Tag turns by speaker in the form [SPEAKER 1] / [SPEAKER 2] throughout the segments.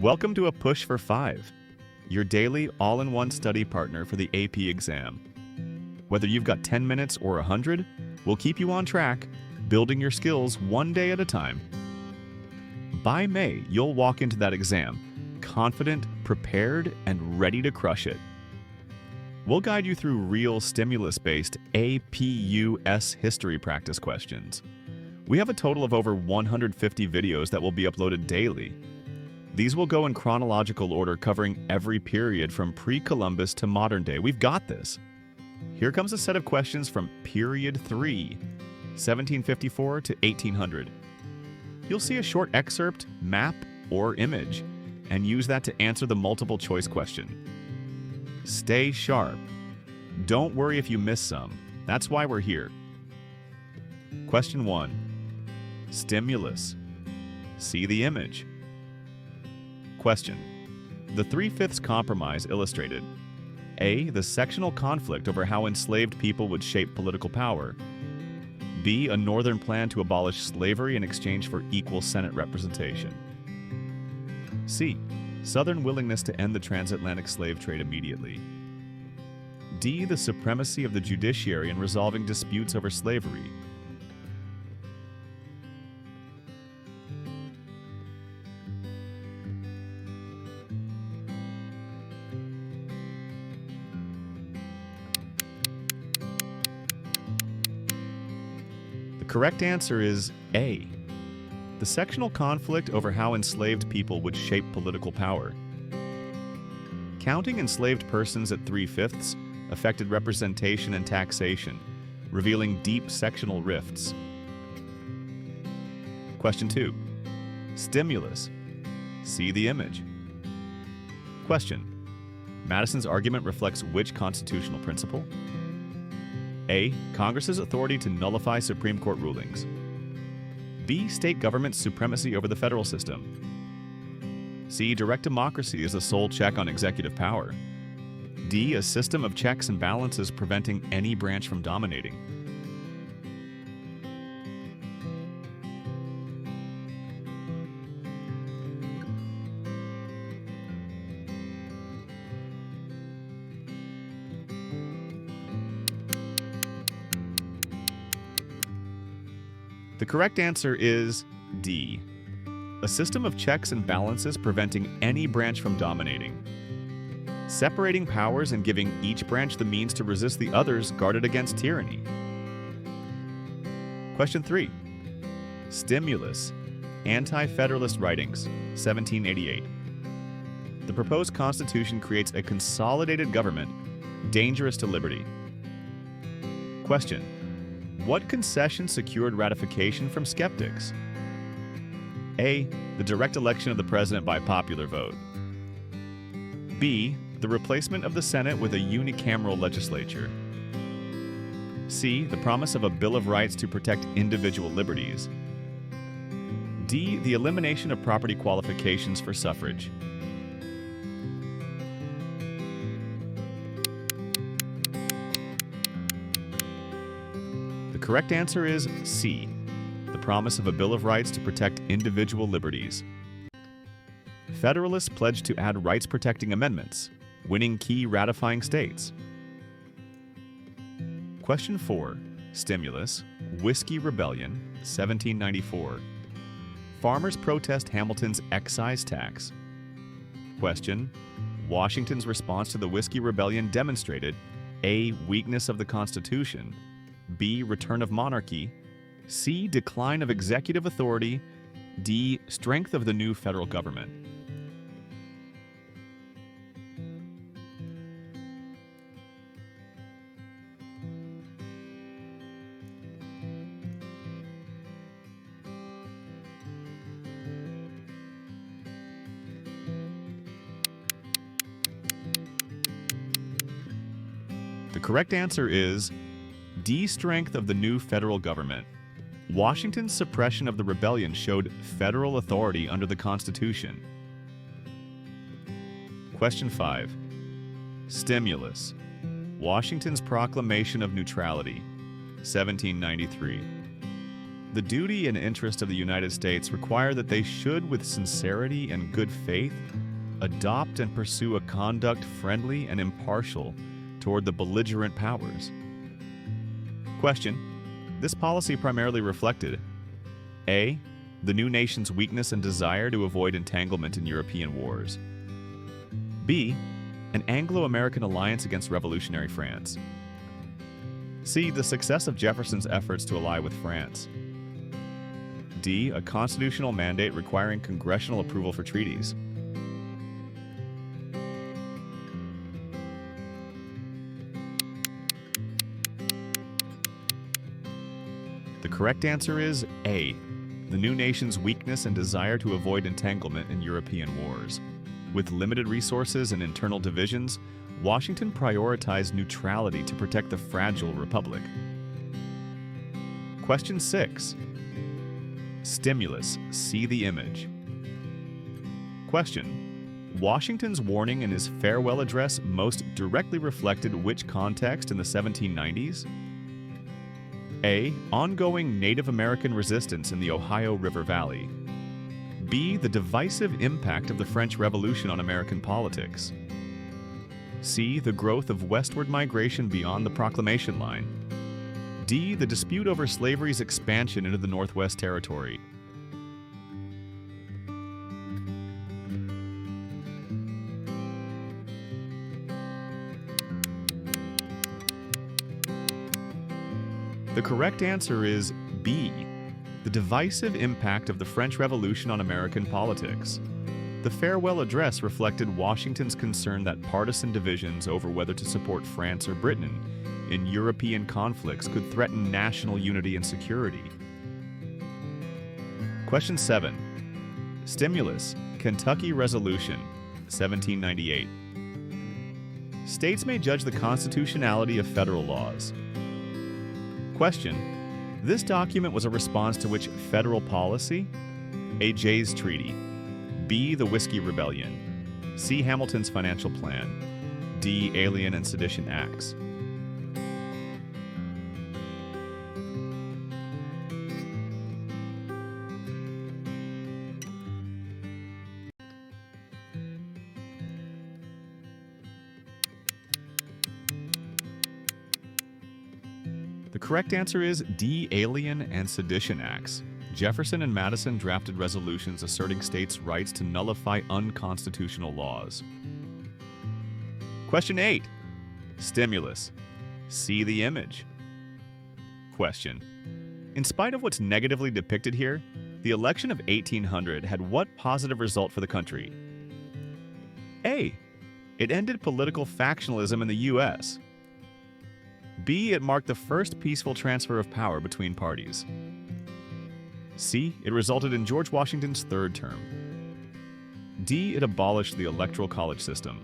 [SPEAKER 1] Welcome to APush for 5, your daily all-in-one study partner for the AP exam. Whether you've got 10 minutes or 100, we'll keep you on track, building your skills one day at a time. By May, you'll walk into that exam confident, prepared, and ready to crush it. We'll guide you through real stimulus-based APUS history practice questions. We have a total of over 150 videos that will be uploaded daily. These will go in chronological order, covering every period from pre-Columbus to modern day. We've got this. Here comes a set of questions from Period 3, 1754 to 1800. You'll see a short excerpt, map, or image, and use that to answer the multiple choice question. Stay sharp. Don't worry if you miss some. That's why we're here. Question 1. Stimulus. See the image. Question. The 3/5 Compromise illustrated A. The sectional conflict over how enslaved people would shape political power. B. A northern plan to abolish slavery in exchange for equal Senate representation. C. Southern willingness to end the transatlantic slave trade immediately. D. The supremacy of the judiciary in resolving disputes over slavery. The correct answer is A. The sectional conflict over how enslaved people would shape political power. Counting enslaved persons at 3/5 affected representation and taxation, revealing deep sectional rifts. Question 2. Stimulus. See the image. Question. Madison's argument reflects which constitutional principle? A. Congress's authority to nullify Supreme Court rulings. B. State government's supremacy over the federal system. C. Direct democracy is the sole check on executive power. D. A system of checks and balances preventing any branch from dominating. The correct answer is D. A system of checks and balances preventing any branch from dominating. Separating powers and giving each branch the means to resist the others guarded against tyranny. Question 3. Stimulus. Anti-Federalist Writings, 1788. The proposed Constitution creates a consolidated government, dangerous to liberty. Question. What concession secured ratification from skeptics? A. The direct election of the president by popular vote. B. The replacement of the Senate with a unicameral legislature. C. The promise of a Bill of Rights to protect individual liberties. D. The elimination of property qualifications for suffrage. The correct answer is C. The promise of a Bill of Rights to protect individual liberties. Federalists pledged to add rights-protecting amendments, winning key ratifying states. Question 4. Stimulus. Whiskey Rebellion, 1794. Farmers protest Hamilton's excise tax. Question. Washington's response to the Whiskey Rebellion demonstrated A. Weakness of the Constitution, B. Return of monarchy, C. Decline of executive authority, D. Strength of the new federal government. The correct answer is D. Strength of the new federal government. Washington's suppression of the rebellion showed federal authority under the Constitution. Question 5. Stimulus. Washington's Proclamation of Neutrality, 1793. The duty and interest of the United States require that they should, with sincerity and good faith, adopt and pursue a conduct friendly and impartial toward the belligerent powers. Question: this policy primarily reflected A. the new nation's weakness and desire to avoid entanglement in European wars. B. an Anglo-American alliance against revolutionary France. C. the success of Jefferson's efforts to ally with France. D. a constitutional mandate requiring congressional approval for treaties. The correct answer is A. the new nation's weakness and desire to avoid entanglement in European wars. With limited resources and internal divisions, Washington prioritized neutrality to protect the fragile republic. Question 6. Stimulus. See the image. Question: Washington's warning in his farewell address most directly reflected which context in the 1790s? A. ongoing Native American resistance in the Ohio River Valley. B. the divisive impact of the French Revolution on American politics. C. the growth of westward migration beyond the Proclamation line. D. the dispute over slavery's expansion into the Northwest Territory. The correct answer is B. the divisive impact of the French Revolution on American politics. The farewell address reflected Washington's concern that partisan divisions over whether to support France or Britain in European conflicts could threaten national unity and security. Question 7. Stimulus. Kentucky Resolution, 1798. States may judge the constitutionality of federal laws. Question: this document was a response to which federal policy? A. Jay's Treaty. B. the Whiskey Rebellion. C. Hamilton's Financial Plan. D. Alien and Sedition Acts. The correct answer is D. Alien and Sedition Acts. Jefferson and Madison drafted resolutions asserting states' rights to nullify unconstitutional laws. Question 8. Stimulus. See the image. Question: in spite of what's negatively depicted here, the election of 1800 had what positive result for the country? A. It ended political factionalism in the U.S. B. It marked the first peaceful transfer of power between parties. C. It resulted in George Washington's third term. D. It abolished the electoral college system.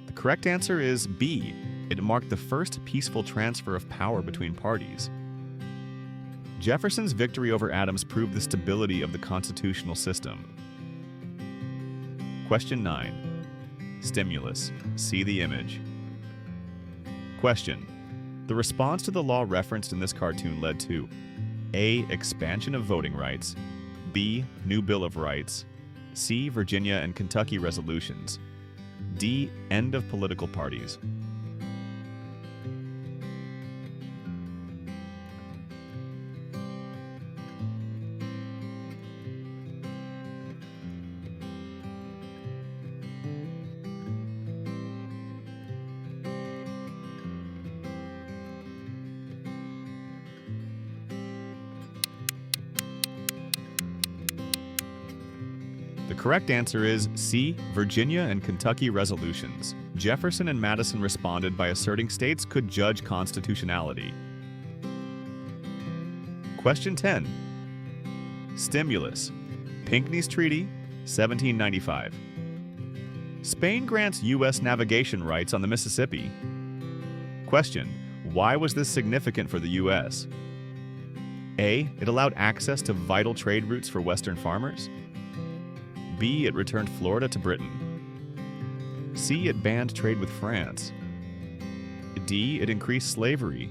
[SPEAKER 1] The correct answer is B. It marked the first peaceful transfer of power between parties. Jefferson's victory over Adams proved the stability of the constitutional system. Question 9. Stimulus. See the image. Question: the response to the law referenced in this cartoon led to A. Expansion of voting rights. B. New Bill of Rights. C. Virginia and Kentucky resolutions. D. End of political parties. The correct answer is C. Virginia and Kentucky resolutions. Jefferson and Madison responded by asserting states could judge constitutionality. Question 10. Stimulus. Pinckney's Treaty, 1795. Spain grants U.S. navigation rights on the Mississippi. Question: why was this significant for the U.S.? A. It allowed access to vital trade routes for Western farmers. B. It returned Florida to Britain. C. It banned trade with France. D. It increased slavery.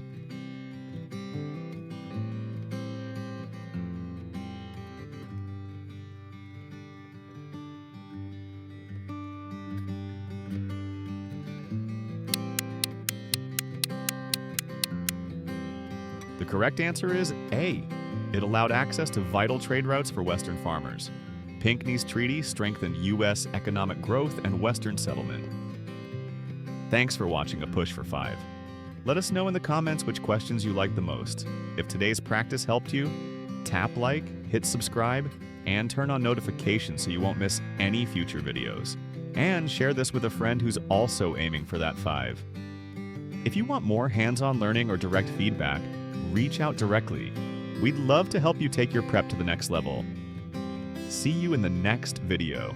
[SPEAKER 1] The correct answer is A. It allowed access to vital trade routes for Western farmers. Pinckney's treaty strengthened U.S. economic growth and Western settlement. Thanks for watching APush for 5. Let us know in the comments which questions you liked the most. If today's practice helped you, tap like, hit subscribe, and turn on notifications so you won't miss any future videos. And share this with a friend who's also aiming for that 5. If you want more hands-on learning or direct feedback, reach out directly. We'd love to help you take your prep to the next level. See you in the next video.